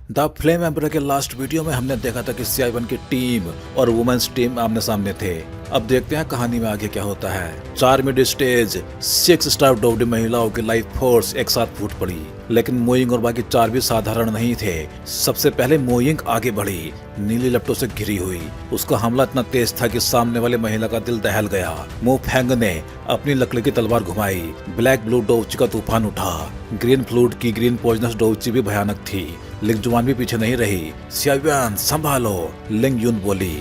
The flame emperor के last video में हमने देखा था कि CI1 की टीम और वुमेन्स टीम आमने सामने थे। अब देखते हैं कहानी में आगे क्या होता है। 4 मिड स्टेज 6 स्टार डोवडी महिलाओं की लाइफ फोर्स एक साथ फूट पड़ी, लेकिन मोइंग और बाकी 4 भी साधारण नहीं थे। सबसे पहले मोइंग आगे बढ़ी, नीली लपटों से घिरी हुई। उसका हमला इतना तेज था कि सामने वाले महिला का दिल दहल गया। मो फेंग ने अपनी लकड़ी की तलवार घुमाई। ब्लैक ब्लू डोवची का तूफान उठा। ग्रीन फ्लूड की ग्रीन पॉइजनस डोवची भी भयानक थी। लिंग जुआन भी पीछे नहीं रही। CI1 संभालो, लिंग यून बोली।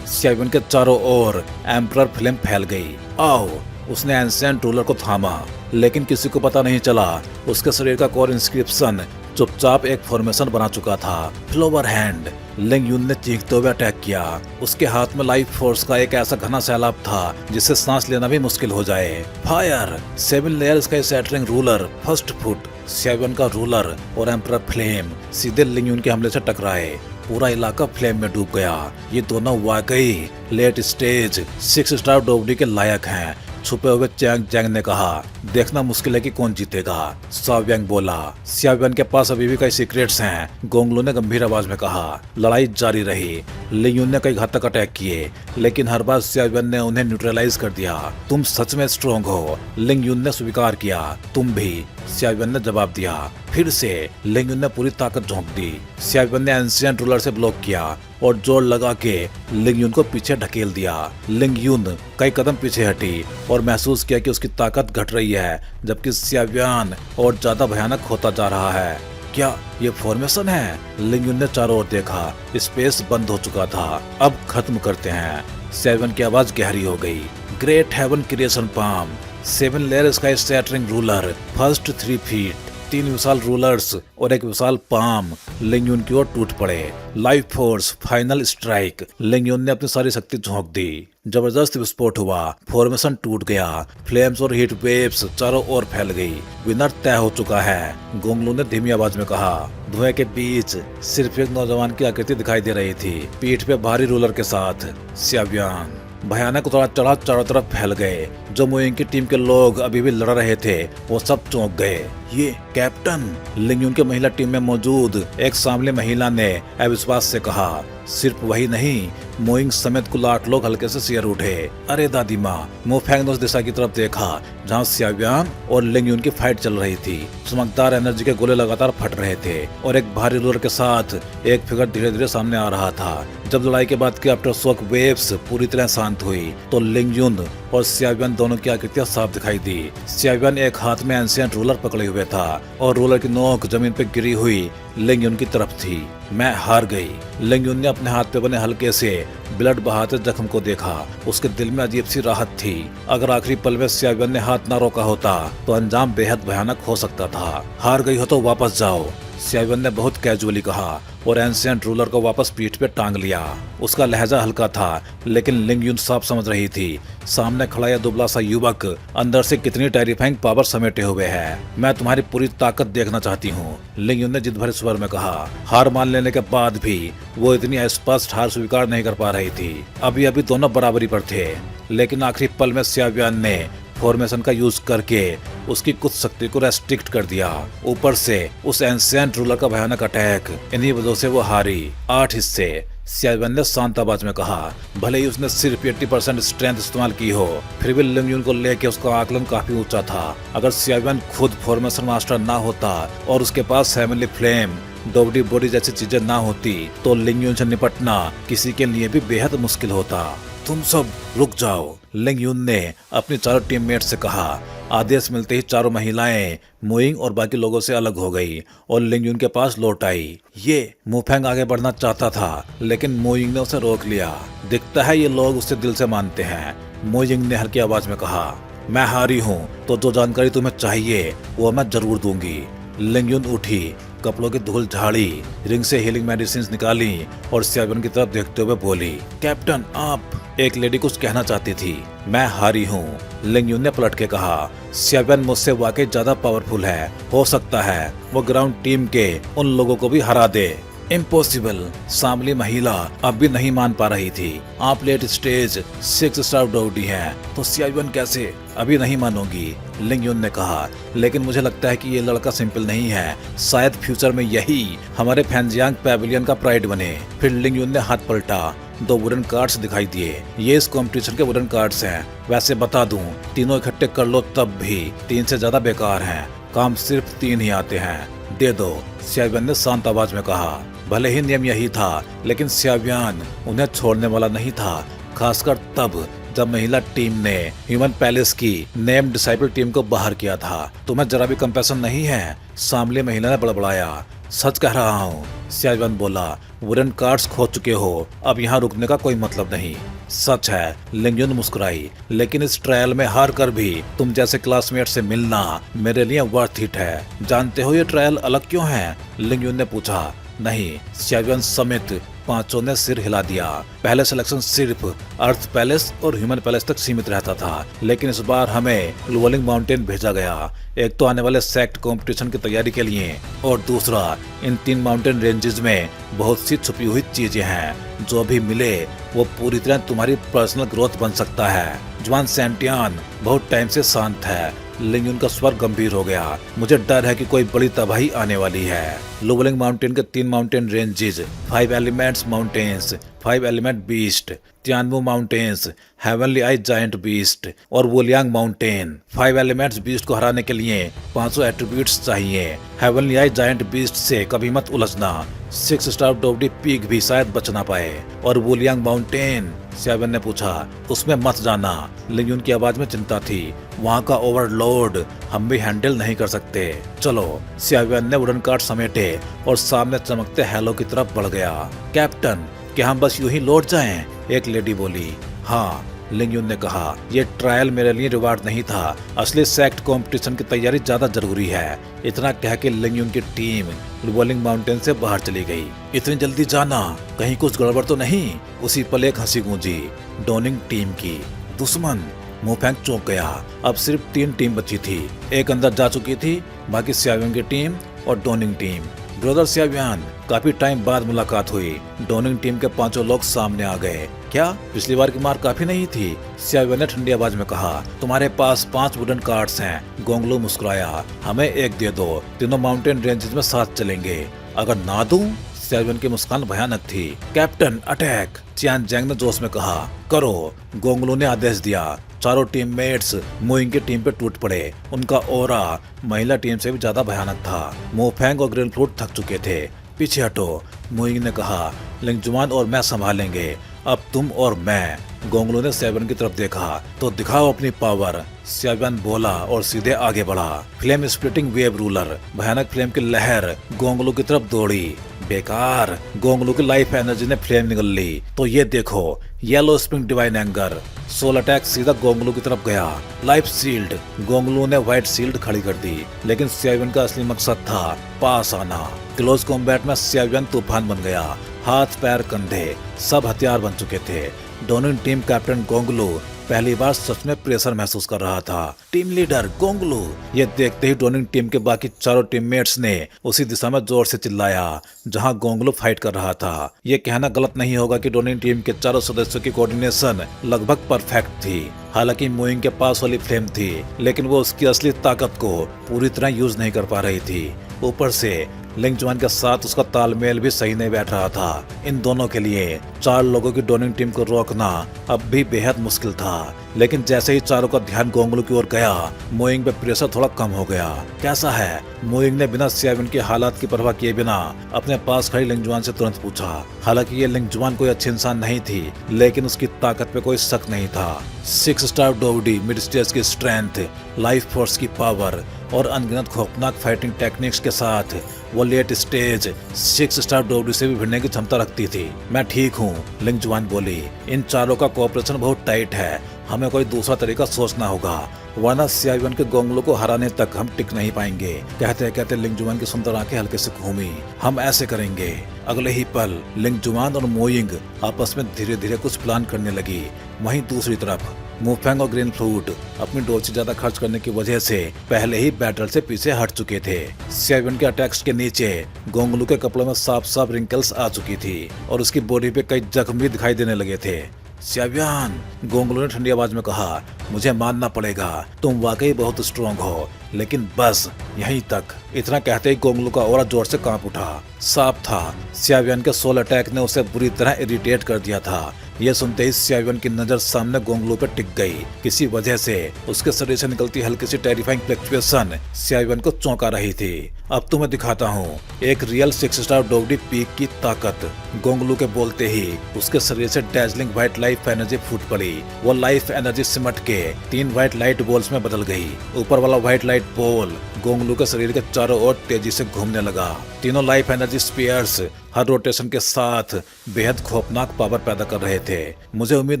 CI1 के चारों ओर एम्परर फ्लेम फैल गई। आओ, उसने एंशिएंट रूलर को थामा, लेकिन किसी को पता नहीं चला उसके शरीर का कोर इंस्क्रिप्शन चुपचाप एक फॉर्मेशन बना चुका था, फ्लोवर हैंड। लिंग यून ने चीखते हुए अटैक किया। उसके हाथ में लाइफ फोर्स का एक ऐसा घना सैलाब था जिससे सांस लेना भी मुश्किल हो जाए। फायर 7 लेयर्स का shattering ruler first foot, CI1 का रूलर और एम्परर फ्लेम सीधे लिंग यून के हमले से टकराए। पूरा इलाका फ्लेम में डूब गया। ये दोनों वाकई लेट स्टेज 6 स्टार डोवडी के लायक हैं। छुपे हुए चैंग चैंग ने कहा, देखना मुश्किल है कि कौन जीतेगा। साव्यांग बोला, CI1 के पास अभी भी कई सीक्रेट्स हैं। गोंगलू ने गंभीर आवाज में कहा। लड़ाई जारी रही। लिंग यून ने कई घातक अटैक किए, लेकिन हर बार CI1 ने उन्हें न्यूट्रलाइज कर दिया। तुम सच में स्ट्रॉन्ग हो, लिंग यून ने स्वीकार किया। तुम भी, CI1 ने जवाब दिया। फिर से लिंग यून ने पूरी ताकत झोंक दी। CI1 ने एंशिएंट रूलर से ब्लॉक किया और जोर लगा के लिंग यून को पीछे ढकेल दिया। लिंग यून कई कदम पीछे हटी और महसूस किया कि उसकी ताकत घट रही है, जबकि CI1 और ज्यादा भयानक होता जा रहा है। क्या ये फॉर्मेशन है? लिंग यून ने चारों ओर देखा। स्पेस बंद हो चुका था। अब खत्म करते हैं। CI1 की आवाज गहरी हो गई। Great heaven creation palm 7 layer sky shattering ruler first 3 feet. 3 विशाल रूलर्स और एक विशाल पाम लिंग यून की ओर टूट पड़े। Life force final strike. लिंग यून ने अपनी सारी शक्ति झोंक दी। जबरदस्त विस्फोट हुआ। फॉर्मेशन टूट गया। फ्लेम्स और हीट वेव्स चारों ओर फैल गई। विनर तय हो चुका है, गोंगलू ने धीमी आवाज में कहा। धुएं के बीच सिर्फ एक नौजवान की आकृति दिखाई दे रही थी, पीठ पे भारी रूलर के साथ। CI1 भयानक उतार चढ़ाव चारों तरफ फैल गए। जो मोइंग की टीम के लोग अभी भी लड़ रहे थे, वो सब चौंक गए। ये कैप्टन, लिंग यून के महिला टीम में मौजूद एक सामने महिला ने अविश्वास से कहा। सिर्फ वही नहीं, मोइंग समेत कुल 8 लोग हल्के से सिर उठे। अरे दादी माँ, मो फेंग ने उस दिशा की तरफ देखा जहाँ CI1 और लिंग यून की फाइट चल रही थी। चमकदार एनर्जी के गोले लगातार फट रहे थे और एक भारी रूलर के साथ एक फिगर धीरे धीरे सामने आ रहा था। जब लड़ाई के बाद की आफ्टर शॉक वेव्स पूरी तरह शांत हुई, तो लिंग यून और CI1 दोनों की आकृतियां साफ दिखाई दी। CI1 एक हाथ में एंशिएंट रूलर पकड़े हुए था और रूलर की नोक जमीन पे गिरी हुई लिंग यून की तरफ थी। मैं हार गई। लिंग यून ने अपने हाथ पे बने हल्के से ब्लड बहाते जख्म को देखा। उसके दिल में अजीब सी राहत थी। अगर आखिरी पल में CI1 ने हाथ न रोका होता तो अंजाम बेहद भयानक हो सकता था। हार गई हो तो वापस जाओ, CI1 ने बहुत कैजुअली कहा और एंशिएंट रूलर को वापस पीठ पे टांग लिया। उसका लहजा हल्का था, लेकिन लिंग यून साफ समझ रही थी सामने खड़ा यह दुबला सा युवक अंदर से कितनी टेरिफाइंग पावर समेटे हुए है। मैं तुम्हारी पूरी ताकत देखना चाहती हूँ, लिंग यून ने जिद भरे स्वर में कहा। हार मान लेने के बाद भी वो इतनी स्पष्ट हार स्वीकार नहीं कर पा रही थी। अभी अभी दोनों बराबरी पर थे, लेकिन आखिरी पल में CI1 ने फॉर्मेशन का यूज करके उसकी कुछ शक्ति को रेस्ट्रिक्ट कर दिया। ऊपर से उस एंशिएंट रूलर का भयानक अटैक, इन्हीं वजह से वो हारी। 8 हिस्से, CI1 ने शांत आवाज में कहा। भले ही उसने सिर्फ 80% स्ट्रेंथ इस्तेमाल की हो, फिर भी लिंग यून को लेके उसका आकलन काफी ऊंचा था। अगर CI1 खुद फॉर्मेशन मास्टर ना होता और उसके पास हेवनली फ्लेम डोवडी बॉडी जैसी चीजें ना होती, तो लिंग यून से निपटना किसी के लिए भी बेहद मुश्किल होता। तुम सब रुक जाओ, लिंग यून ने अपनी चारों टीममेट से कहा। आदेश मिलते ही चारों महिलाएं मोइंग और बाकी लोगों से अलग हो गई और लिंग यून के पास लौट आई। ये मो फेंग आगे बढ़ना चाहता था, लेकिन मोइंग ने उसे रोक लिया। दिखता है ये लोग उसे दिल से मानते हैं, मोइंग ने हल्की आवाज में कहा। मैं हारी हूँ तो जो जानकारी तुम्हें चाहिए वो मैं जरूर दूंगी। लिंग यून उठी, कपड़ों की धूल झाड़ी, रिंग से हीलिंग मेडिसिन निकाली और CI1 की तरफ देखते हुए बोली। कैप्टन, आप, एक लेडी कुछ कहना चाहती थी। मैं हारी हूँ, लिंग यून ने पलट के कहा। CI1 मुझसे वाकई ज्यादा पावरफुल है। हो सकता है वो ग्राउंड टीम के उन लोगों को भी हरा दे। इम्पॉसिबल। सामली महिला अब भी नहीं मान पा रही थी। आप लेट स्टेज 6 स्टार डोडी हैं, तो CI1 कैसे? अभी नहीं मानूंगी, लिंग युन ने कहा। लेकिन मुझे लगता है कि ये लड़का सिंपल नहीं है। शायद फ्यूचर में यही हमारे फैंजियांग पैविलियन का प्राइड बने। फिर लिंग युन ने हाथ पलटा। 2 वुडन कार्ड्स दिखाई दिए। ये इस कंपटीशन के वुडन कार्ड्स हैं। वैसे बता दूं, तीनों इकट्ठे कर लो तब भी 3 से ज्यादा बेकार हैं। काम सिर्फ 3 ही आते हैं। दे दो, CI1 ने शांत आवाज में कहा। भले ही नियम यही था, लेकिन CI1 उन्हें छोड़ने वाला नहीं था, खासकर तब जब महिला टीम ने ह्यूमन पैलेस की नेम डिसाइपल टीम को बाहर किया था। तुम्हें जरा भी कंपैशन नहीं है? सामले महिला ने बड़बड़ाया। सच कह रहा हूँ, CI1 बोला। वुडन कार्ड्स खो चुके हो, अब यहाँ रुकने का कोई मतलब नहीं। सच है, लिंग युन मुस्कुराई। लेकिन इस ट्रायल में हार कर भी तुम जैसे क्लासमेट से मिलना मेरे लिए वर्थ इट है। जानते हो ये ट्रायल अलग क्यों है? लिंग युन ने पूछा। नहीं, CI1 समेत पांचों ने सिर हिला दिया। पहले सिलेक्शन सिर्फ अर्थ पैलेस और ह्यूमन पैलेस तक सीमित रहता था, लेकिन इस बार हमें लुवलिंग माउंटेन भेजा गया। एक तो आने वाले सेक्ट कंपटीशन की तैयारी के लिए, और दूसरा इन 3 माउंटेन रेंजेस में बहुत सी छुपी हुई चीजें हैं। जो भी मिले वो पूरी तरह तुम्हारी पर्सनल ग्रोथ बन सकता है। जवान सैंटियान बहुत टाइम से शांत है। लिंग युन का स्वर गंभीर हो गया। मुझे डर है कि कोई बड़ी तबाही आने वाली है। लुवलिंग माउंटेन के 3 mountain ranges, 5 elements mountains, 5 element beast, Tianmu mountains, heavenly eye giant beast और वुलियांग माउंटेन। 5 एलिमेंट्स बीस्ट को हराने के लिए 500 एट्रीब्यूट्स चाहिए। हेवनली आई जायंट बीस्ट से कभी मत उलझना। 6 स्टार डोवडी पीक भी शायद बच ना पाए। और वुलियांग माउंटेन? CI1 ने पूछा। उसमें मत जाना। लिंग युन की आवाज में चिंता थी। वहाँ का ओवरलोड हम भी हैंडल नहीं कर सकते। चलो, CI1 ने वुडन कार्ड समेटे और सामने चमकते हेलो की तरफ बढ़ गया। कैप्टन, क्या हम बस यूं ही लौट जाएं? एक लेडी बोली। हाँ, लिंग युन ने कहा। ये ट्रायल मेरे लिए रिवार्ड नहीं था। असली सेक्ट कंपटीशन की तैयारी ज्यादा जरूरी है। इतना कह के लिंग युन की टीम लुवलिंग माउंटेन से बाहर चली गई। इतनी जल्दी जाना, कहीं कुछ गड़बड़ तो नहीं? उसी पल एक हंसी गूंजी डोनिंग टीम की। दुश्मन? मोफेंग चौंक गया। अब सिर्फ 3 टीम बची थी। एक अंदर जा चुकी थी, बाकी CI1 की टीम और डोनिंग टीम। ब्रदर CI1, काफी टाइम बाद मुलाकात हुई। डोनिंग टीम के 5 लोग सामने आ गए। क्या पिछली बार की मार काफी नहीं थी? CI1 ने ठंडी आवाज में कहा। तुम्हारे पास 5 वुडन कार्ड्स हैं। गोंगलू मुस्कुराया। हमें एक दे दो, तीनों माउंटेन रेंजेस में साथ चलेंगे। अगर ना दूं? CI1 की मुस्कान भयानक थी। Captain, attack! चियान जैंग ने जोश में कहा। करो, गोंगलू ने आदेश दिया। चारों टीममेट्स मोइंग की टीम पे टूट पड़े। उनका ओरा महिला टीम से भी ज्यादा भयानक था। मोफेंग और ग्रीन फ्रूट थक चुके थे। पीछे हटो, मोइंग ने कहा। लिंगजुआन और मैं संभालेंगे, अब तुम और मैं। गोंगलू ने CI1 की तरफ देखा। तो दिखाओ अपनी पावर, CI1 बोला और सीधे आगे बढ़ा। फ्लेम स्प्लिटिंग वेव रूलर, भयानक फ्लेम की लहर गोंगलू की तरफ दौड़ी। बेकार, गोंगलू की लाइफ एनर्जी ने फ्लेम निगल ली। तो ये देखो, yellow spring divine anger. Soul attack सीधा गोंगलू की तरफ गया। लाइफ शील्ड, गोंगलू ने व्हाइट शील्ड खड़ी कर दी। लेकिन CI1 का असली मकसद था पास आना। क्लोज कॉम्बैट में CI1 तूफान बन गया। हाथ पैर कंधे सब हथियार बन चुके थे। डोनिंग टीम कैप्टन गोंगलू पहली बार सच में प्रेशर महसूस कर रहा था। Team leader Gonglu! ये देखते ही डोनिंग टीम के बाकी चारों टीममेट्स ने उसी दिशा में जोर से चिल्लाया जहां गोंगलू फाइट कर रहा था। ये कहना गलत नहीं होगा कि डोनिंग टीम के चारों सदस्यों की कोऑर्डिनेशन लगभग परफेक्ट थी। हालांकि मोइंग के पास वाली फ्लेम थी, लेकिन वो उसकी असली ताकत को पूरी तरह यूज नहीं कर पा रही थी। ऊपर से लिंगजुआन के साथ उसका तालमेल भी सही नहीं बैठ रहा था। इन दोनों के लिए 4 लोगों की डोनिंग टीम को रोकना अब भी बेहद मुश्किल था। लेकिन जैसे ही चारों का ध्यान गोंगलू की ओर गया, मोइंग पे प्रेशर थोड़ा कम हो गया। कैसा है? मोइंग ने बिना CI1 के हालात की परवाह किए बिना अपने पास खड़ी लिंगजुआन से तुरंत पूछा। हालांकि ये लिंगजुआन कोई अच्छी इंसान नहीं थी, लेकिन उसकी ताकत पे कोई शक नहीं था। 6 स्टार डोवडी मिड स्टेज की स्ट्रेंथ, लाइफ फोर्स की पावर और अनगिनत खौफनाक फाइटिंग टेक्निक्स के साथ वो लेट स्टेज 6 स्टार डोवडी से भी भिड़ने की क्षमता रखती थी। मैं ठीक हूँ, लिंगजुआन बोली। इन चारों का कोऑपरेशन बहुत टाइट है। हमें कोई दूसरा तरीका सोचना होगा, वरना CI1 के गोंगलू को हराने तक हम टिक नहीं पाएंगे। कहते कहते लिंगजुआन की सुंदर आंखें हल्के से घूमी। हम ऐसे करेंगे। अगले ही पल लिंगजुआन और मोइंग आपस में धीरे धीरे कुछ प्लान करने लगी। वहीं दूसरी तरफ मुफेंग और ग्रीन फ्रूट अपनी डोज से ज्यादा खर्च करने की वजह से पहले ही बैटल से पीछे हट चुके थे। CI-1 के अटैक्स के नीचे गोंगलू के कपड़ों में साफ साफ रिंकल्स आ चुकी थी और उसकी बॉडी पे कई जख्म भी दिखाई देने लगे थे। CI-1, गोंगलू ने ठंडी आवाज में कहा, मुझे मानना पड़ेगा, तुम वाकई बहुत स्ट्रॉन्ग हो, लेकिन बस यहीं तक। इतना कहते ही गोंगलू का ऑरा जोर से कांप उठा। साफ था CI-1 के सोल अटैक ने उसे बुरी तरह इरिटेट कर दिया था। यह सुनते ही CI-1 की नजर सामने गोंगलू पे टिक गई। किसी वजह से उसके शरीर से निकलती हल्की सी टेरिफाइंग फ्लक्चुएशन CI-1 को चौंका रही थी। अब तुम्हें दिखाता हूँ एक रियल 6 स्टार डॉगडी पीक की ताकत। गोंगलू के बोलते ही उसके शरीर से डैजलिंग व्हाइट लाइफ एनर्जी फूट पड़ी। वो लाइफ एनर्जी सिमट के 3 व्हाइट लाइट बॉल्स में बदल गई। ऊपर वाला व्हाइट लाइट बॉल गोंगलू के शरीर के चारों ओर तेजी से घूमने लगा। तीनों लाइफ एनर्जी स्पीयर्स हर रोटेशन के साथ बेहद खौफनाक पावर पैदा कर रहे थे। मुझे उम्मीद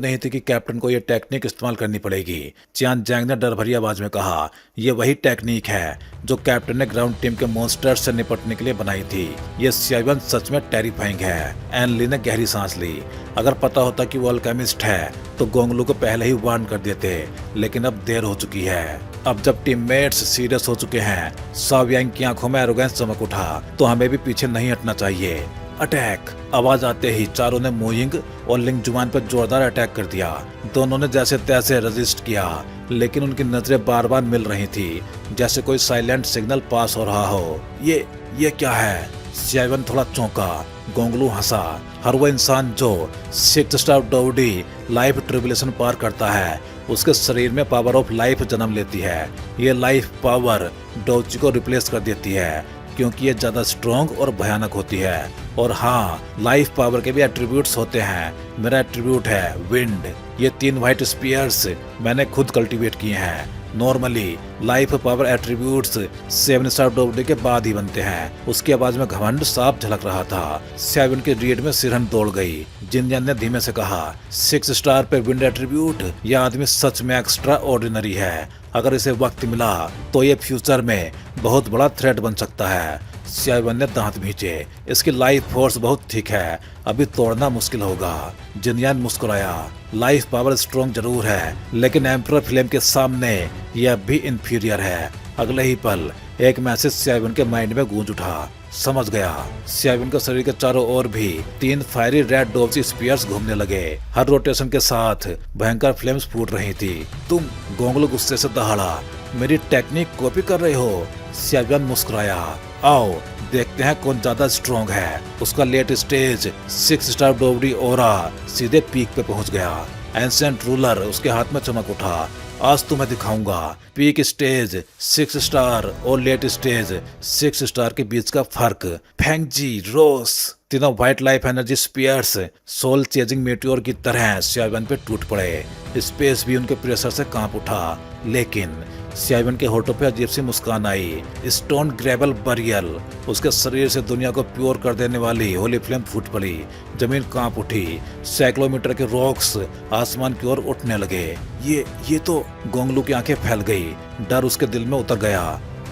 नहीं थी कि कैप्टन को यह टेक्निक इस्तेमाल करनी पड़ेगी, चियान जैंग ने डर भरी आवाज में कहा। यह वही टेक्निक है जो कैप्टन ने ग्राउंड टीम के मॉन्स्टर्स से निपटने के लिए बनाई थी। यह CI-1 सच में टेरिफाइंग है। एन ली ने गहरी सांस ली। अगर पता होता कि वो अल्केमिस्ट है तो गोंगलू को पहले ही वार्न कर देते, लेकिन अब देर हो चुकी है। अब जब टीममेट्स सीरियस हो चुके हैं, साव यांग की आंखों में एरोगेंस चमक उठा, तो हमें भी पीछे नहीं हटना चाहिए। अटैक! आवाज आते ही चारों ने मोइंग और लिंग जुमान पर जोरदार अटैक कर दिया। दोनों ने जैसे तैसे रेजिस्ट किया, लेकिन उनकी नजरें बार बार मिल रही थी, जैसे कोई साइलेंट सिग्नल पास हो रहा हो। ये क्या है? CI-1 थोड़ा चौंका। गोंगलू हंसा। हर वो इंसान जो 6 स्टार डॉगडी लाइफ ट्रिबुलेशन पार करता है, उसके शरीर में पावर ऑफ लाइफ जन्म लेती है। ये लाइफ पावर डोची को रिप्लेस कर देती है, क्योंकि ये ज्यादा स्ट्रॉन्ग और भयानक होती है। और हाँ, लाइफ पावर के भी एट्रीब्यूट्स होते हैं। मेरा एट्रीब्यूट है विंड। ये 3 व्हाइट स्पीयर्स मैंने खुद कल्टीवेट किए हैं। Normally life power attributes 7 star डॉगडी के बाद ही बनते हैं। उसकी आवाज में घमंड साफ झलक रहा था। 7 के रीड में सिरहन दौड़ गई। जिनयान ने धीमे से कहा, 6 स्टार पे विंड एट्रीब्यूट, यह आदमी सच में एक्स्ट्रा ऑर्डिनरी है। अगर इसे वक्त मिला तो ये फ्यूचर में बहुत बड़ा थ्रेट बन सकता है। CI-1 ने दांत भींचे। इसकी लाइफ फोर्स बहुत थिक है, अभी तोड़ना मुश्किल होगा। जिनयान मुस्कुराया। लाइफ पावर स्ट्रॉन्ग जरूर है, लेकिन एम्परर फ्लेम के सामने यह अब भी इंफीरियर है। अगले ही पल एक मैसेज CI-1 के माइंड में गूंज उठा। समझ गया। CI-1 के शरीर के चारों ओर भी 3 फायरी रेड डॉब्स स्पीयर्स घूमने लगे। हर रोटेशन के साथ भयंकर फ्लेम्स फूट रही थी। तुम! गोंगलू गुस्से से दहाड़ा। मेरी टेक्निक कॉपी कर रहे हो? CI-1 मुस्कुराया। आओ देखते हैं कौन ज्यादा स्ट्रॉन्ग है। उसका लेट स्टेज 6 स्टार डॉगडी ऑरा सीधे पीक पे पहुंच गया। एंशिएंट रूलर उसके हाथ में चमक उठा। आज तुम्हें दिखाऊंगा पीक स्टेज 6 स्टार और लेट स्टेज 6 स्टार के बीच का फर्क। फेंगजी, रोस, तीनों white life energy spears soul chasing meteor की तरह CI-1 पे टूट पड़े। स्पेस भी उनके प्रेशर से कांप उठा, लेकिन CI-1 के होठों पे अजीब सी मुस्कान आई। स्टोन ग्रेबल बरियल, उसके शरीर से दुनिया को प्योर कर देने वाली होली फ्लेम फूट पड़ी। जमीन कांप उठी। सैकड़ों मीटर के रॉक्स आसमान की ओर उठने लगे। ये तो! गोंगलू की आंखें फैल गई। डर उसके दिल में उतर गया।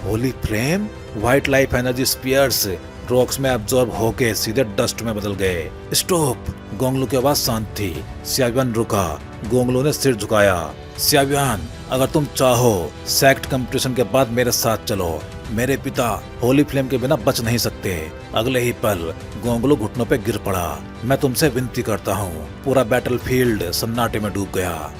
Holy flame! White life energy spears rocks में एब्जॉर्ब होके सीधे डस्ट में बदल गए। स्टॉप! गोंगलू की आवाज शांत थी। CI-1 रुका। गोंगलू ने सिर झुकाया। CI-1, अगर तुम चाहो सेक्ट कंपटीशन के बाद मेरे साथ चलो। मेरे पिता होली फ्लेम के बिना बच नहीं सकते। अगले ही पल गोंगलू घुटनों पे गिर पड़ा। मैं तुमसे विनती करता हूँ। पूरा बैटलफील्ड सन्नाटे में डूब गया।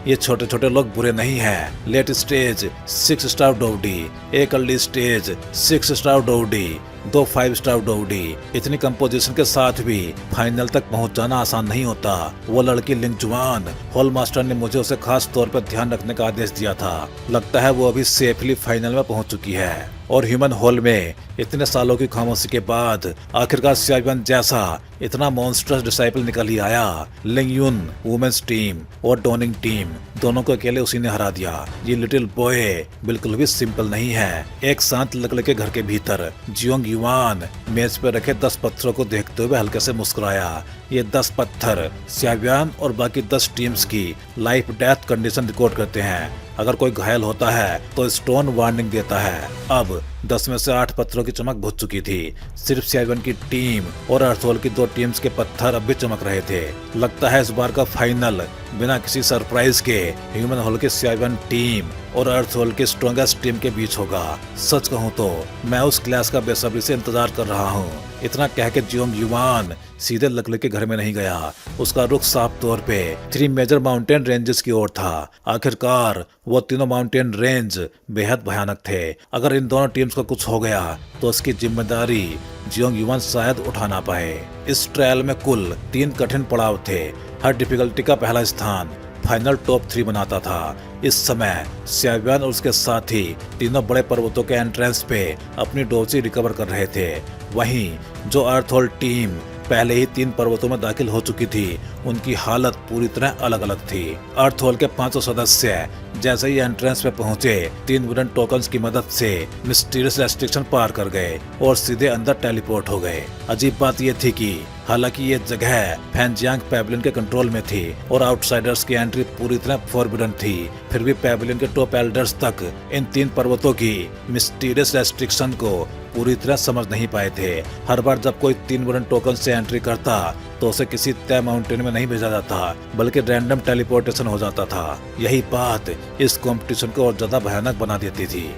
ये छोटे छोटे लोग बुरे नहीं हैं। लेट स्टेज 6 स्टार डॉगडी, एक अर्ली स्टेज 6 स्टार डॉगडी, 2 5 स्टार डॉगडी। इतनी कंपोजिशन के साथ भी फाइनल तक पहुंच जाना आसान नहीं होता। वो लड़की लिंग जुआन, हॉल मास्टर ने मुझे उसे खास तौर पर ध्यान रखने का आदेश दिया था। लगता है वो अभी सेफली फाइनल में पहुंच चुकी है। और ह्यूमन हॉल में इतने सालों की खामोशी के बाद आखिरकार CI-1 जैसा इतना मॉन्स्टरस डिसाइपल निकल ही आया। लिंग यून वुमेन्स टीम और डॉनिंग टीम दोनों को अकेले उसी ने हरा दिया। ये लिटिल बॉय बिल्कुल भी सिंपल नहीं है। एक शांत लकड़ी के घर के भीतर जियोंग युआन मेज पर रखे 10 पत्थरों को देखते हुए हल्के से मुस्कुराया। ये 10 पत्थर CI-1 और बाकी 10 टीम्स की लाइफ डेथ कंडीशन रिकॉर्ड करते हैं। अगर कोई घायल होता है तो स्टोन वार्निंग देता है। अब 10 में से 8 पत्थरों की चमक बुझ चुकी थी। सिर्फ CI-1 की टीम और अर्थहोल की 2 टीम्स के पत्थर अब भी चमक रहे थे। लगता है इस बार का फाइनल बिना किसी सरप्राइज के ह्यूमन होल की CI-1 टीम और अर्थहोल की स्ट्रॉन्गेस्ट टीम के बीच होगा। सच कहूँ तो मैं उस क्लास का बेसब्री से इंतजार कर रहा हूँ। इतना कह के जियोंग युवान सीधे लकड़ी के घर में नहीं गया। उसका रुख साफ तौर पे 3 मेजर माउंटेन रेंजेस की ओर था। आखिरकार वो तीनों माउंटेन रेंज बेहद भयानक थे। अगर इन दोनों टीम्स को कुछ हो गया तो उसकी जिम्मेदारी जियोंग युवान शायद उठा ना पाए। इस ट्रायल में कुल 3 कठिन पड़ाव थे। हर डिफिकल्टी का पहला स्थान फाइनल टॉप 3 बनाता था। इस समय CI-1 और उसके साथी तीनों बड़े पर्वतों के एंट्रेंस पे अपनी डोजी रिकवर कर रहे थे। वहीं जो अर्थहोल टीम पहले ही 3 पर्वतों में दाखिल हो चुकी थी, उनकी हालत पूरी तरह अलग अलग थी। अर्थहोल के 5 सदस्य जैसे ही एंट्रेंस पे पहुंचे 3 वुडन टोकन्स की मदद से मिस्टीरियस रेस्ट्रिक्शन पार कर गए और सीधे अंदर टेलीपोर्ट हो गए। अजीब बात यह थी कि हालांकि ये जगह फैंजियांग पैविलियन के कंट्रोल में थी और आउटसाइडर्स की एंट्री पूरी तरह फॉरबिडन थी, फिर भी पैविलियन के टॉप एल्डर्स तक इन 3 पर्वतों की मिस्टीरियस रेस्ट्रिक्शन को पूरी तरह समझ नहीं पाए थे। हर बार जब कोई 3 वुडन टोकन से एंट्री करता तो उसे किसी तय माउंटेन में नहीं भेजा जाता, बल्कि रैंडम टेलीपोर्टेशन हो जाता था। यही बात इस कंपटीशन को और ज्यादा भयानक बना देती थी।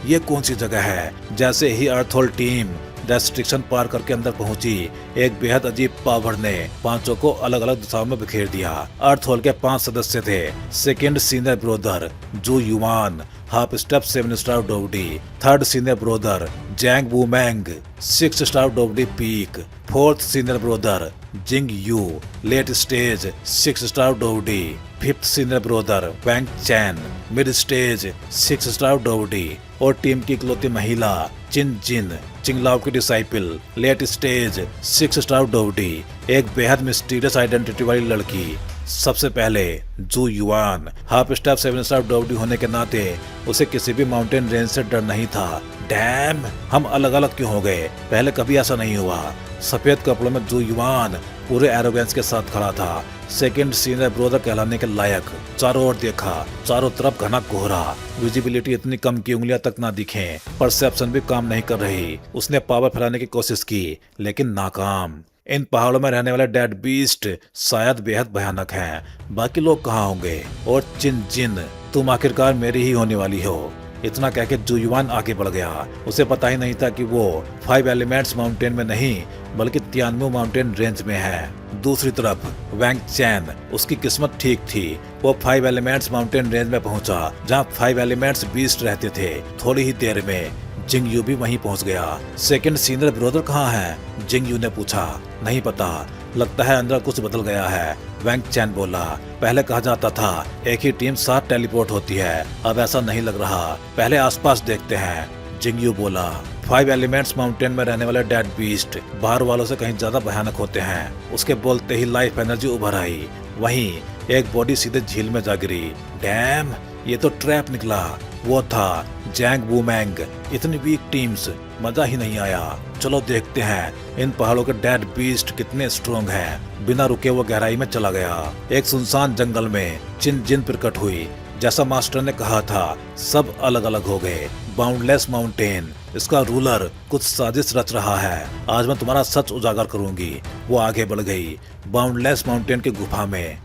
ये कौन सी जगह है? जैसे ही अर्थहोल टीम रेस्ट्रिक्शन पार करके अंदर पहुंची, एक बेहद अजीब पावर ने पांचों को अलग अलग दिशाओं में बिखेर दिया। अर्थहोल के 5 सदस्य थे। Second senior brother Zhu Yuan, half step 7 star डोवडी, थर्ड सीनियर ब्रोदर जैंग वूमैंग, 6 स्टार डोवडी peak, fourth senior brother Jing Yu, late stage 6 star डोवडी, fifth senior brother Wang Chen, mid stage 6 star डोवडी और टीम की इकलौती महिला चिन जिन, चिंगलाओ की डिसाइपल, लेट स्टेज 6 स्टार डोवडी, एक बेहद मिस्टीरियस आइडेंटिटी वाली लड़की। सबसे पहले Zhu Yuan, half step 7 star डोवडी होने के नाते उसे किसी भी माउंटेन रेंज से डर नहीं था। डैम, हम अलग अलग क्यों हो गए? पहले कभी ऐसा नहीं हुआ। सफेद कपड़ों में जू युआन पूरे एरोगेंस के साथ खड़ा था, सेकंड सीनियर ब्रोदर कहलाने के लायक। चारों ओर देखा, चारों तरफ घना कोहरा, विजिबिलिटी इतनी कम कि उंगलियां तक ना दिखें, परसेप्शन भी काम नहीं कर रही। उसने पावर फैलाने की कोशिश की लेकिन नाकाम। इन पहाड़ों में रहने वाले डेड बीस्ट शायद बेहद भयानक हैं। बाकी लोग कहाँ होंगे? और चिन जिन, तुम आखिरकार मेरी ही होने वाली हो। इतना कह के जू युआन आगे बढ़ गया। उसे पता ही नहीं था कि वो 5 एलिमेंट्स माउंटेन में नहीं बल्कि तियानमू माउंटेन रेंज में है। दूसरी तरफ वैंग चैन, उसकी किस्मत ठीक थी। वो 5 एलिमेंट्स माउंटेन रेंज में पहुंचा जहां 5 एलिमेंट्स बीस्ट रहते थे। थोड़ी ही देर में जिंग यू भी वहीं पहुंच गया। सेकंड सीनियर ब्रोदर कहाँ है? जिंग यू ने पूछा। नहीं पता, लगता है अंदर कुछ बदल गया है, वैंग चैन बोला। पहले कहा जाता था एक ही टीम 7 टेलीपोर्ट होती है, अब ऐसा नहीं लग रहा। पहले आसपास देखते हैं, जिंग यू बोला। 5 एलिमेंट्स माउंटेन में रहने वाले डेड बीस्ट बाहर वालों से कहीं ज्यादा भयानक होते हैं। उसके बोलते ही लाइफ एनर्जी उभर आई। वहीं एक बॉडी सीधे झील में जा गिरी। डैम, ये तो ट्रैप निकला। वो था जैंग वूमैंग। इतनी वीक टीम्स, मजा ही नहीं आया। चलो देखते हैं इन पहाड़ों के डेड बीस्ट कितने स्ट्रॉन्ग हैं। बिना रुके वो गहराई में चला गया। एक सुनसान जंगल में चिन जिन प्रकट हुई। जैसा मास्टर ने कहा था, सब अलग अलग हो गए। बाउंडलेस माउंटेन, इसका रूलर कुछ साजिश रच रहा है। आज मैं तुम्हारा सच उजागर करूंगी। वो आगे बढ़ गई। बाउंडलेस माउंटेन की गुफा में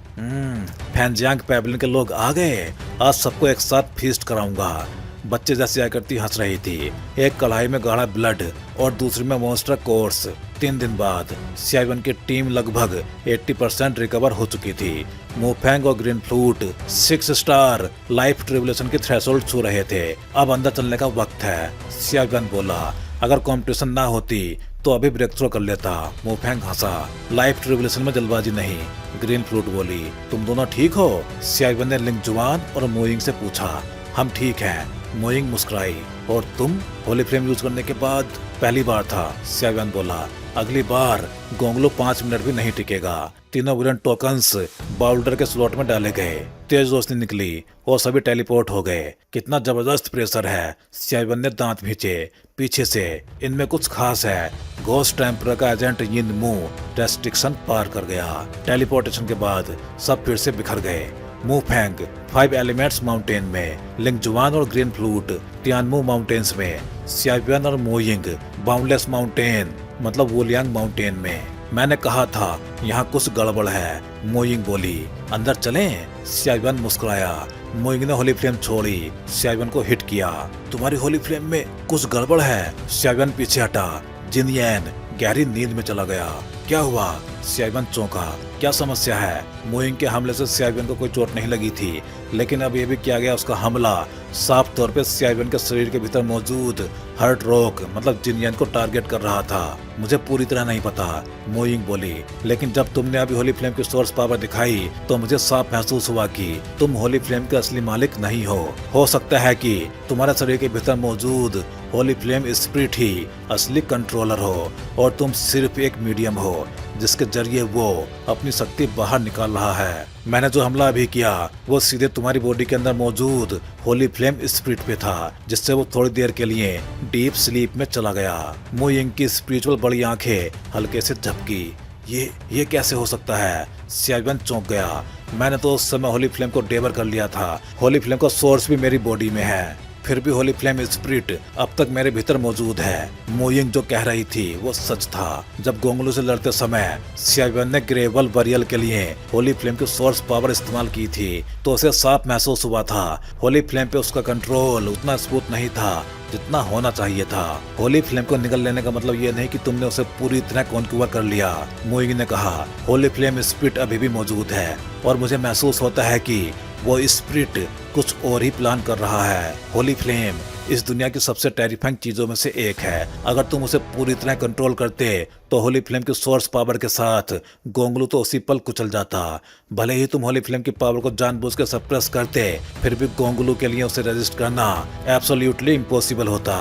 फैंजियांग पैविलियन के लोग आ गए। आज सबको एक साथ फीस्ट कराऊंगा। बच्चे जैसी आकृति हंस रही थी। एक कढ़ाई में गाढ़ा ब्लड और दूसरी में मॉन्स्टर कोर्स। 3 दिन बाद CI-1 की टीम लगभग 80% रिकवर हो चुकी थी। मुफैंग और green flute 6 star life tribulation की थ्रेशोल्ड छू रहे थे। अब अंदर चलने का वक्त है, CI-1 बोला। अगर कंपटीशन ना होती तो अभी ब्रेक थ्रू कर लेता। मुफैंग हंसा। लाइफ ट्रिब्यूलेशन में जल्दबाजी नहीं, ग्रीन फ्लूट बोली। तुम दोनों ठीक हो? CI-1 ने लिंग जुआन और मोइंग से पूछा। हम ठीक हैं, मोइंग मुस्कुराई। और तुम? होली फ्लेम यूज करने के बाद पहली बार था, CI-1 बोला। अगली बार गोंगलो 5 मिनट भी नहीं टिकेगा। तीनों वुडन टोकन्स बाउल्डर के स्लॉट में डाले गए। तेज रोशनी निकली और सभी टेलीपोर्ट हो गए। कितना जबरदस्त प्रेशर है, CI-1 ने दांत भींचे। पीछे से इनमें कुछ खास है। घोस्ट टेम्पर का एजेंट यिन मू रेस्ट्रिक्शन पार कर गया। टेलीपोर्टेशन के बाद सब फिर से बिखर गए। मुफेंग 5 एलिमेंट्स माउंटेन में, लिंगजुआन और ग्रीन फ्लूट टियानमू माउंटेन्स में, सियाबियन और मोइंग बाउंडलेस माउंटेन मतलब वुलियांग माउंटेन में। मैंने कहा था यहाँ कुछ गड़बड़ है, मोइंग बोली। अंदर चलें? सियाबियन मुस्कुराया। मोइंग ने होली फ्लेम छोड़ी, सियाबियन को हिट किया। तुम्हारी होली फ्लेम में कुछ गड़बड़ है। सियाबियन पीछे हटा। जिनयेन गहरी नींद में चला गया। क्या हुआ? सियाबियन चौंका। क्या समस्या है? मोइंग के हमले से सियाबियन को कोई चोट नहीं लगी थी, लेकिन अब यह भी किया गया उसका हमला साफ तौर पे सियाबियन के शरीर के भीतर मौजूद हर्ट रॉक मतलब जिनयेन को टारगेट कर रहा था। मुझे पूरी तरह नहीं पता, मोइंग बोली, लेकिन जब तुमने अभी होली फ्लेम की सोर्स पावर दिखाई तो मुझे साफ महसूस हुआ कि तुम होली फ्लेम के असली मालिक नहीं हो। हो सकता है कि तुम्हारे शरीर के भीतर मौजूद होली फ्लेम स्पिरिट ही असली कंट्रोलर हो और तुम सिर्फ एक मीडियम हो जिसके जरिए वो अपनी शक्ति बाहर निकाल रहा है। मैंने जो हमला अभी किया वो सीधे तुम्हारी बॉडी के अंदर मौजूद होली फ्लेम स्पिरिट पे था, जिससे वो थोड़ी देर के लिए डीप स्लीप में चला गया। मोइंग की स्पिरिचुअल बड़ी आंखें हल्के से झपकी। ये कैसे हो सकता है? सियाबियन चौंक गया। मैंने तो उस समय होली फ्लेम को डेवर कर लिया था। होली फ्लेम का सोर्स भी मेरी बॉडी में है, फिर भी होली फ्लेम स्पिरिट अब तक मेरे भीतर मौजूद है। मोइंग जो कह रही थी वो सच था। जब गोंगलू से लड़ते समय सियाबियन ने ग्रेवल बरियल के लिए होली फ्लेम की सोर्स पावर इस्तेमाल की थी तो उसे साफ महसूस हुआ था होली फ्लेम पे उसका कंट्रोल उतना स्मूथ नहीं था जितना होना चाहिए था। होली फ्लेम को निगल लेने का मतलब ये नहीं कि तुमने उसे पूरी तरह कॉन्क्यूवर कर लिया, मोइंग ने कहा। होली फ्लेम स्पिरिट अभी भी मौजूद है और मुझे महसूस होता है कि वो स्पिरिट कुछ और ही प्लान कर रहा है। होली फ्लेम इस दुनिया की सबसे टेरिफाइंग चीजों में से एक है। अगर तुम उसे पूरी तरह कंट्रोल करते तो होली फ्लेम की सोर्स पावर के साथ गोंगलू तो उसी पल कुचल जाता। भले ही तुम होली फ्लेम की पावर को जानबूझ के सप्रेस करते, फिर भी गोंगलू के लिए उसे रेजिस्ट करना एब्सोल्युटली इम्पॉसिबल होता,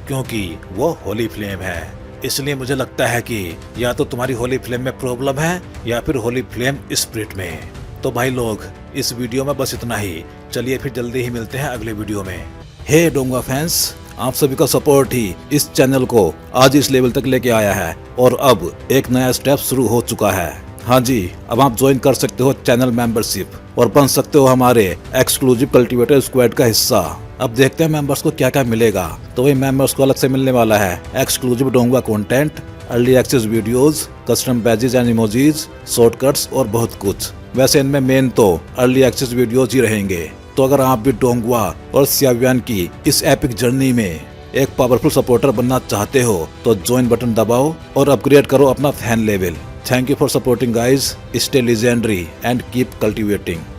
क्योंकि वो होली फ्लेम है। इसलिए मुझे लगता है कि या तो तुम्हारी होली फ्लेम में प्रॉब्लम है या फिर होली फ्लेम स्पिरिट में। तो भाई लोग, इस वीडियो में बस इतना ही। चलिए फिर जल्दी ही मिलते हैं अगले वीडियो में। हे डोंगवा फैंस, आप सभी का सपोर्ट ही इस चैनल को आज इस लेवल तक लेके आया है और अब एक नया स्टेप शुरू हो चुका है। हाँ जी, अब आप ज्वाइन कर सकते हो चैनल मेंबरशिप और बन सकते हो हमारे एक्सक्लूसिव कल्टीवेटर स्क्वाड का हिस्सा। अब देखते हैं मेंबर्स को क्या क्या मिलेगा। तो वही मेंबर्स को अलग से मिलने वाला है एक्सक्लूसिव डोंगवा content, early access videos, custom badges and emojis, shortcuts और बहुत कुछ। वैसे इनमें मेन तो अर्ली एक्सेस वीडियोज ही रहेंगे। तो अगर आप भी डोंगवा और सियाबियन की इस एपिक जर्नी में एक पावरफुल सपोर्टर बनना चाहते हो तो ज्वाइन बटन दबाओ और अपग्रेड करो अपना fan level. Thank you for supporting guys. Stay legendary and keep cultivating.